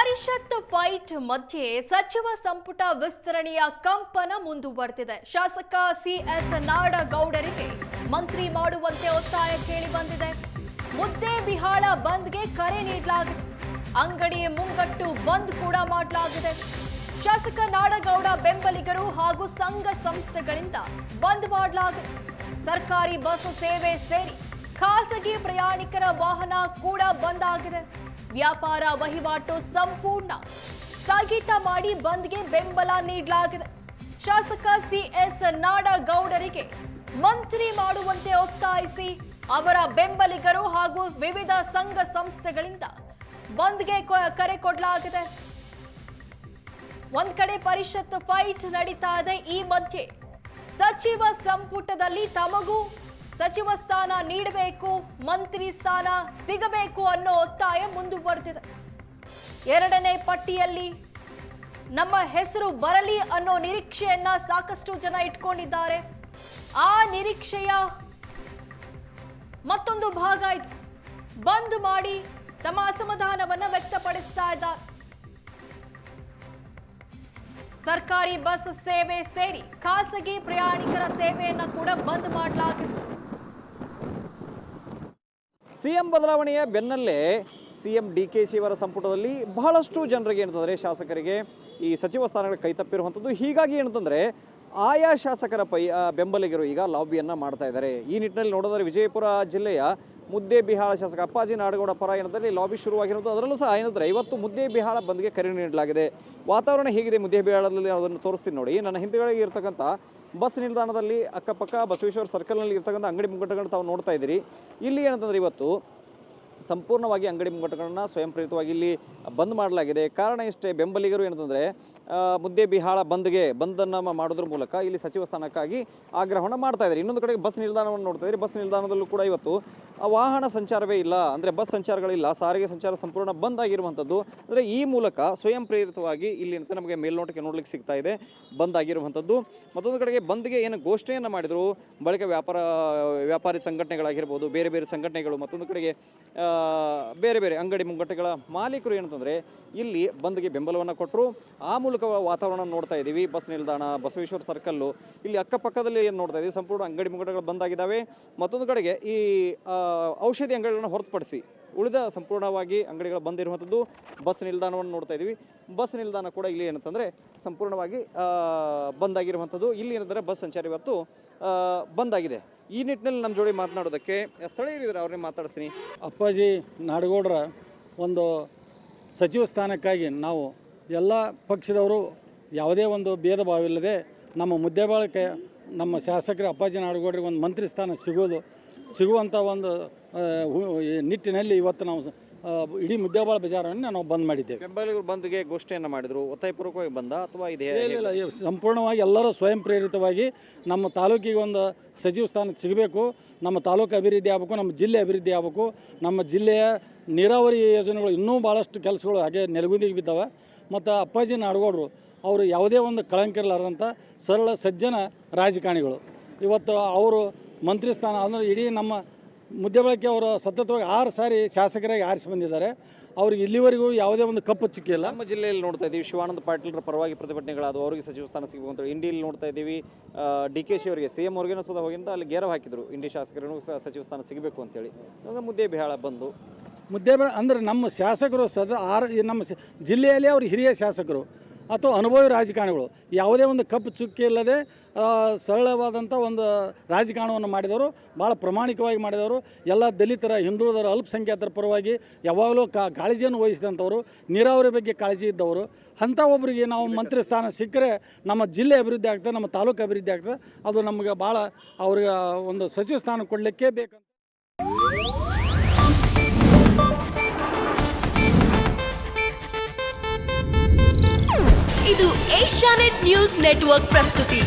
ಪರಿಷತ್ fight ಮಧ್ಯೆ ಸಚಿವ ಸಂಪುಟ ವಿಸ್ತರಣೆಯ ಕಂಪನ ಮುಂದುವರೆದಿದೆ. ಶಾಸಕ ಸಿಎಸ್ ನಾಡಗೌಡರಿಗೆ ಮಂತ್ರಿ ಮಾಡುವಂತೆ ಒತ್ತಾಯ ಕೇಳಿ ಬಂದಿದೆ. ಮುದ್ದೇಬಿಹಾಳ ಬಂದ್ಗೆ ಕರೆ ನೀಡಲಾಗಿದೆ. ಅಂಗಡಿ ಮುಂಗಟ್ಟು ಬಂದ್ ಕೂಡ ಮಾಡಲಾಗಿದೆ. ಶಾಸಕ ನಾಡಗೌಡ ಬೆಂಬಲಿಗರು ಹಾಗೂ ಸಂಘ ಸಂಸ್ಥೆಗಳಿಂದ ಬಂದ್ ಮಾಡಲಾಗಿದೆ. ಸರ್ಕಾರಿ ಬಸ್ ಸೇವೆ ಸೇರಿ ಖಾಸಗಿ ಪ್ರಯಾಣಿಕರ ವಾಹನ ಕೂಡ ಬಂದ್ ಆಗಿದೆ. ವ್ಯಾಪಾರ ವಹಿವಾಟು ಸಂಪೂರ್ಣ ಸ್ಥಗಿತ ಮಾಡಿ ಬಂದ್ಗೆ ಬೆಂಬಲ ನೀಡಲಾಗಿದೆ. ಶಾಸಕ ಸಿಎಸ್ ನಾಡಗೌಡರಿಗೆ ಮಂತ್ರಿ ಮಾಡುವಂತೆ ಒತ್ತಾಯಿಸಿ ಅವರ ಬೆಂಬಲಿಗರು ಹಾಗೂ ವಿವಿಧ ಸಂಘ ಸಂಸ್ಥೆಗಳಿಂದ ಬಂದ್ಗೆ ಕರೆ ಕೊಡಲಾಗಿದೆ. ಒಂದ್ ಕಡೆ ಪರಿಷತ್ ಫೈಟ್ ನಡೀತಾ ಇದೆ. ಈ ಮಧ್ಯೆ ಸಚಿವ ಸಂಪುಟದಲ್ಲಿ ತಮಗೂ ಸಚಿವ ಸ್ಥಾನ ನೀಡಬೇಕು, ಮಂತ್ರಿ ಸ್ಥಾನ ಸಿಗಬೇಕು ಅನ್ನೋ ಒತ್ತಾಯ ಮುಂದುವರೆದಿದೆ. ಎರಡನೇ ಪಟ್ಟಿಯಲ್ಲಿ ನಮ್ಮ ಹೆಸರು ಬರಲಿ ಅನ್ನೋ ನಿರೀಕ್ಷೆಯನ್ನ ಸಾಕಷ್ಟು ಜನ ಇಟ್ಕೊಂಡಿದ್ದಾರೆ. ಆ ನಿರೀಕ್ಷೆಯ ಮತ್ತೊಂದು ಭಾಗ ಇದು. ಬಂದ್ ಮಾಡಿ ತಮ್ಮ ಅಸಮಾಧಾನವನ್ನ ವ್ಯಕ್ತಪಡಿಸ್ತಾ ಇದ್ದಾರೆ. ಸರ್ಕಾರಿ ಬಸ್ ಸೇವೆ ಸೇರಿ ಖಾಸಗಿ ಪ್ರಯಾಣಿಕರ ಸೇವೆಯನ್ನ ಕೂಡ ಬಂದ್ ಮಾಡಲಾಗಿದೆ. ಸಿಎಂ ಬದಲಾವಣೆಯ ಬೆನ್ನಲ್ಲೇ ಸಿಎಂ DKC ಅವರ ಸಂಪುಟದಲ್ಲಿ ಬಹಳಷ್ಟು ಜನರಿಗೆ ಏನಂತಂದರೆ ಶಾಸಕರಿಗೆ ಈ ಸಚಿವ ಸ್ಥಾನಗಳ ಕೈತಪ್ಪಿರುವಂಥದ್ದು. ಹೀಗಾಗಿ ಏನಂತಂದರೆ ಆಯಾ ಶಾಸಕರ ಬೆಂಬಲಿಗರು ಈಗ ಲಾಬಿಯನ್ನು ಮಾಡ್ತಾ ಇದ್ದಾರೆ. ಈ ನಿಟ್ಟಿನಲ್ಲಿ ನೋಡಿದರೆ ವಿಜಯಪುರ ಜಿಲ್ಲೆಯ ಮುದ್ದೇಬಿಹಾಳ ಶಾಸಕ ಅಪ್ಪಾಜಿ ನಾಡಗೌಡ ಪರ ಏನಂದರೆ ಲಾಬಿ ಶುರುವಾಗಿರೋದು. ಅದರಲ್ಲೂ ಸಹ ಏನಂದರೆ ಇವತ್ತು ಮುದ್ದೇಬಿಹಾಳ ಬಂದ್ಗೆ ಕರೆ ನೀಡಲಾಗಿದೆ. ವಾತಾವರಣ ಹೇಗಿದೆ ಮುದ್ದೇಬಿಹಾಳದಲ್ಲಿ ಅದನ್ನು ತೋರಿಸ್ತೀನಿ ನೋಡಿ. ನನ್ನ ಹಿಂದುಗಳಿಗೆ ಇರ್ತಕ್ಕಂಥ ಬಸ್ ನಿಲ್ದಾಣದಲ್ಲಿ ಅಕ್ಕಪಕ್ಕ ಬಸವೇಶ್ವರ ಸರ್ಕಲ್ನಲ್ಲಿ ಇರ್ತಕ್ಕಂಥ ಅಂಗಡಿ ಮುಂಗಟ್ಟುಗಳನ್ನ ತಾವು ನೋಡ್ತಾ ಇದ್ದೀರಿ. ಇಲ್ಲಿ ಏನಂತಂದರೆ ಇವತ್ತು ಸಂಪೂರ್ಣವಾಗಿ ಅಂಗಡಿ ಮುಂಗಟ್ಟುಗಳನ್ನ ಸ್ವಯಂ ಪ್ರೇರಿತವಾಗಿ ಇಲ್ಲಿ ಬಂದ್ ಮಾಡಲಾಗಿದೆ. ಕಾರಣ ಇಷ್ಟೇ, ಬೆಂಬಲಿಗರು ಏನಂತಂದರೆ ಮುದ್ದೇಬಿಹಾಳ ಬಂದನ್ನು ಮಾಡೋದ್ರ ಮೂಲಕ ಇಲ್ಲಿ ಸಚಿವ ಸ್ಥಾನಕ್ಕಾಗಿ ಆಗ್ರಹವನ್ನು ಮಾಡ್ತಾ ಇದ್ದಾರೆ. ಇನ್ನೊಂದು ಕಡೆಗೆ ಬಸ್ ನಿಲ್ದಾಣವನ್ನು ನೋಡ್ತಾ ಇದ್ದೀರಿ. ಬಸ್ ನಿಲ್ದಾಣದಲ್ಲೂ ಕೂಡ ಇವತ್ತು ವಾಹನ ಸಂಚಾರವೇ ಇಲ್ಲ, ಅಂದರೆ ಬಸ್ ಸಂಚಾರಗಳಿಲ್ಲ, ಸಾರಿಗೆ ಸಂಚಾರ ಸಂಪೂರ್ಣ ಬಂದ್ ಆಗಿರುವಂಥದ್ದು. ಅಂದರೆ ಈ ಮೂಲಕ ಸ್ವಯಂ ಪ್ರೇರಿತವಾಗಿ ಇಲ್ಲಿ ಅಂತ ನಮಗೆ ಮೇಲ್ನೋಟಕ್ಕೆ ನೋಡ್ಲಿಕ್ಕೆ ಸಿಗ್ತಾ ಇದೆ ಬಂದ್ ಆಗಿರುವಂಥದ್ದು. ಮತ್ತೊಂದು ಕಡೆಗೆ ಬಂದ್ಗೆ ಏನು ಘೋಷಣೆಯನ್ನು ಮಾಡಿದರು, ಬಳಿಕ ವ್ಯಾಪಾರಿ ಸಂಘಟನೆಗಳಾಗಿರ್ಬೋದು, ಬೇರೆ ಬೇರೆ ಸಂಘಟನೆಗಳು, ಮತ್ತೊಂದು ಕಡೆಗೆ ಬೇರೆ ಬೇರೆ ಅಂಗಡಿ ಮುಂಗಟ್ಟುಗಳ ಮಾಲೀಕರು ಏನಂತಂದರೆ ಇಲ್ಲಿ ಬಂದ್ಗೆ ಬೆಂಬಲವನ್ನು ಕೊಟ್ಟರು. ಆ ಮೂಲಕ ವಾತಾವರಣ ನೋಡ್ತಾ ಇದ್ದೀವಿ. ಬಸ್ ನಿಲ್ದಾಣ, ಬಸವೇಶ್ವರ ಸರ್ಕಲ್ಲು, ಇಲ್ಲಿ ಅಕ್ಕಪಕ್ಕದಲ್ಲಿ ಏನು ನೋಡ್ತಾ ಇದ್ದೀವಿ ಸಂಪೂರ್ಣ ಅಂಗಡಿ ಮುಂಗಟ್ಟುಗಳು ಬಂದಾಗಿದ್ದಾವೆ. ಮತ್ತೊಂದು ಕಡೆಗೆ ಈ ಔಷಧಿ ಅಂಗಡಿಗಳನ್ನು ಹೊರತುಪಡಿಸಿ ಉಳಿದ ಸಂಪೂರ್ಣವಾಗಿ ಅಂಗಡಿಗಳು ಬಂದಿರುವಂಥದ್ದು. ಬಸ್ ನಿಲ್ದಾಣವನ್ನು ನೋಡ್ತಾ ಇದ್ದೀವಿ. ಬಸ್ ನಿಲ್ದಾಣ ಕೂಡ ಇಲ್ಲಿ ಏನಂತಂದರೆ ಸಂಪೂರ್ಣವಾಗಿ ಬಂದಾಗಿರುವಂಥದ್ದು. ಇಲ್ಲಿ ಏನಂದರೆ ಬಸ್ ಸಂಚಾರ ಇವತ್ತು ಬಂದಾಗಿದೆ. ಈ ನಿಟ್ಟಿನಲ್ಲಿ ನಮ್ಮ ಜೋಡಿ ಮಾತನಾಡೋದಕ್ಕೆ ಸ್ಥಳೀಯರಿದ್ದಾರೆ, ಅವ್ರನ್ನೇ ಮಾತಾಡಿಸ್ತೀನಿ. ಅಪ್ಪಾಜಿ ನಾಡಗೌಡರ ಒಂದು ಸಚಿವ ಸ್ಥಾನಕ್ಕಾಗಿ ನಾವು ಎಲ್ಲ ಪಕ್ಷದವರು ಯಾವುದೇ ಒಂದು ಭೇದ ಭಾವವಿಲ್ಲದೆ ನಮ್ಮ ಮುದ್ದೇಬಾಳಕ್ಕೆ ನಮ್ಮ ಶಾಸಕರು ಅಪ್ಪಾಜಿ ನಾಡಗೌಡರಿಗೆ ಒಂದು ಮಂತ್ರಿ ಸ್ಥಾನ ಸಿಗುವಂಥ ಒಂದು ನಿಟ್ಟಿನಲ್ಲಿ ಇವತ್ತು ನಾವು ಇಡೀ ಮುದ್ದೇಬಾಳ ಬಜಾರನ್ನು ನಾವು ಬಂದ್ ಮಾಡಿದ್ದೇವೆ. ಬೆಂಬಲಿಗರು ಬಂದ್ಗೆ ಘೋಷಣೆಯನ್ನು ಮಾಡಿದರು. ಒತ್ತಾಯಪೂರ್ವಕವಾಗಿ ಬಂದ ಅಥವಾ ಇದೆ? ಇಲ್ಲ, ಸಂಪೂರ್ಣವಾಗಿ ಎಲ್ಲರೂ ಸ್ವಯಂ ಪ್ರೇರಿತವಾಗಿ ನಮ್ಮ ತಾಲೂಕಿಗೆ ಒಂದು ಸಚಿವ ಸ್ಥಾನ ಸಿಗಬೇಕು, ನಮ್ಮ ತಾಲೂಕು ಅಭಿವೃದ್ಧಿ ಆಗಬೇಕು, ನಮ್ಮ ಜಿಲ್ಲೆ ಅಭಿವೃದ್ಧಿ ಆಗಬೇಕು, ನಮ್ಮ ಜಿಲ್ಲೆಯ ನೀರಾವರಿ ಯೋಜನೆಗಳು ಇನ್ನೂ ಭಾಳಷ್ಟು ಕೆಲಸಗಳು ಹಾಗೆ ನೆಲಗುದಿಗೆ ಬಿದ್ದಾವೆ. ಮತ್ತು ಅಪ್ಪಾಜಿ ನಾಡಗೌಡರು ಅವರು ಯಾವುದೇ ಒಂದು ಕಳಂಕ ಇರಲಾರ್ದಂಥ ಸರಳ ಸಜ್ಜನ ರಾಜಕಾರಣಿಗಳು. ಇವತ್ತು ಅವರು ಮಂತ್ರಿ ಸ್ಥಾನ ಅಂದರೆ ಇಡೀ ನಮ್ಮ ಮುದ್ದೇಬಾಳಕ್ಕೆ ಅವರು ಸತತವಾಗಿ 6 ಸಾರಿ ಶಾಸಕರಾಗಿ ಆರಿಸಿ ಬಂದಿದ್ದಾರೆ. ಅವ್ರಿಗೆ ಇಲ್ಲಿವರೆಗೂ ಯಾವುದೇ ಒಂದು ಕಪ್ಪು ಚುಕ್ಕಿಲ್ಲ. ನಮ್ಮ ಜಿಲ್ಲೆಯಲ್ಲಿ ನೋಡ್ತಾ ಇದ್ದೀವಿ ಶಿವಾನಂದ ಪಾಟೀಲ್ರ ಪರವಾಗಿ ಪ್ರತಿಭಟನೆಗಳಾದವು, ಅವರಿಗೆ ಸಚಿವ ಸ್ಥಾನ ಸಿಗಬೇಕು ಅಂತ. ಇಂಡಿಯಲ್ಲಿ ನೋಡ್ತಾ ಇದ್ದೀವಿ DKC ಅವರಿಗೆ, CM ಅವ್ರಿಗೇನೋ ಸುಧಾ ಹೋಗಿಂತ ಅಲ್ಲಿ ಗೇರವ್ ಹಾಕಿದರು, ಇಂಡಿ ಶಾಸಕರಿಗೂ ಸಚಿವ ಸ್ಥಾನ ಸಿಗಬೇಕು ಅಂತೇಳಿ. ಮುದ್ದೇಬಿಹಾಳ ಬಂದು ಮುದ್ದೇಬಿಹಾಳ ಅಂದರೆ ನಮ್ಮ ಶಾಸಕರು ನಮ್ಮ ಜಿಲ್ಲೆಯಲ್ಲಿ ಅವರು ಹಿರಿಯ ಶಾಸಕರು ಅಥವಾ ಅನುಭವಿ ರಾಜಕಾರಣಿಗಳು, ಯಾವುದೇ ಒಂದು ಕಪ್ಪು ಚುಕ್ಕಿ ಇಲ್ಲದೆ ಸರಳವಾದಂಥ ಒಂದು ರಾಜಕಾರಣವನ್ನು ಮಾಡಿದವರು, ಭಾಳ ಪ್ರಾಮಾಣಿಕವಾಗಿ ಮಾಡಿದವರು, ಎಲ್ಲ ದಲಿತರ, ಹಿಂದುಳಿದರ, ಅಲ್ಪಸಂಖ್ಯಾತರ ಪರವಾಗಿ ಯಾವಾಗಲೂ ಕಾಳಜಿಯನ್ನು ವಹಿಸಿದಂಥವರು, ನೀರಾವರಿ ಬಗ್ಗೆ ಕಾಳಜಿ ಇದ್ದವರು. ಅಂಥ ಒಬ್ಬರಿಗೆ ನಾವು ಮಂತ್ರಿ ಸ್ಥಾನ ಸಿಕ್ಕರೆ ನಮ್ಮ ಜಿಲ್ಲೆ ಅಭಿವೃದ್ಧಿ ಆಗ್ತದೆ, ನಮ್ಮ ತಾಲೂಕು ಅಭಿವೃದ್ಧಿ ಆಗ್ತದೆ. ಅದು ನಮಗೆ ಭಾಳ ಅವ್ರಿಗೆ ಒಂದು ಸಚಿವ ಸ್ಥಾನ ಕೊಡಲಿಕ್ಕೆ ಬೇಕಂತ. ಇದು ಏಷ್ಯಾನೆಟ್ ನ್ಯೂಸ್ ನೆಟ್ವರ್ಕ್ ಪ್ರಸ್ತುತಿ.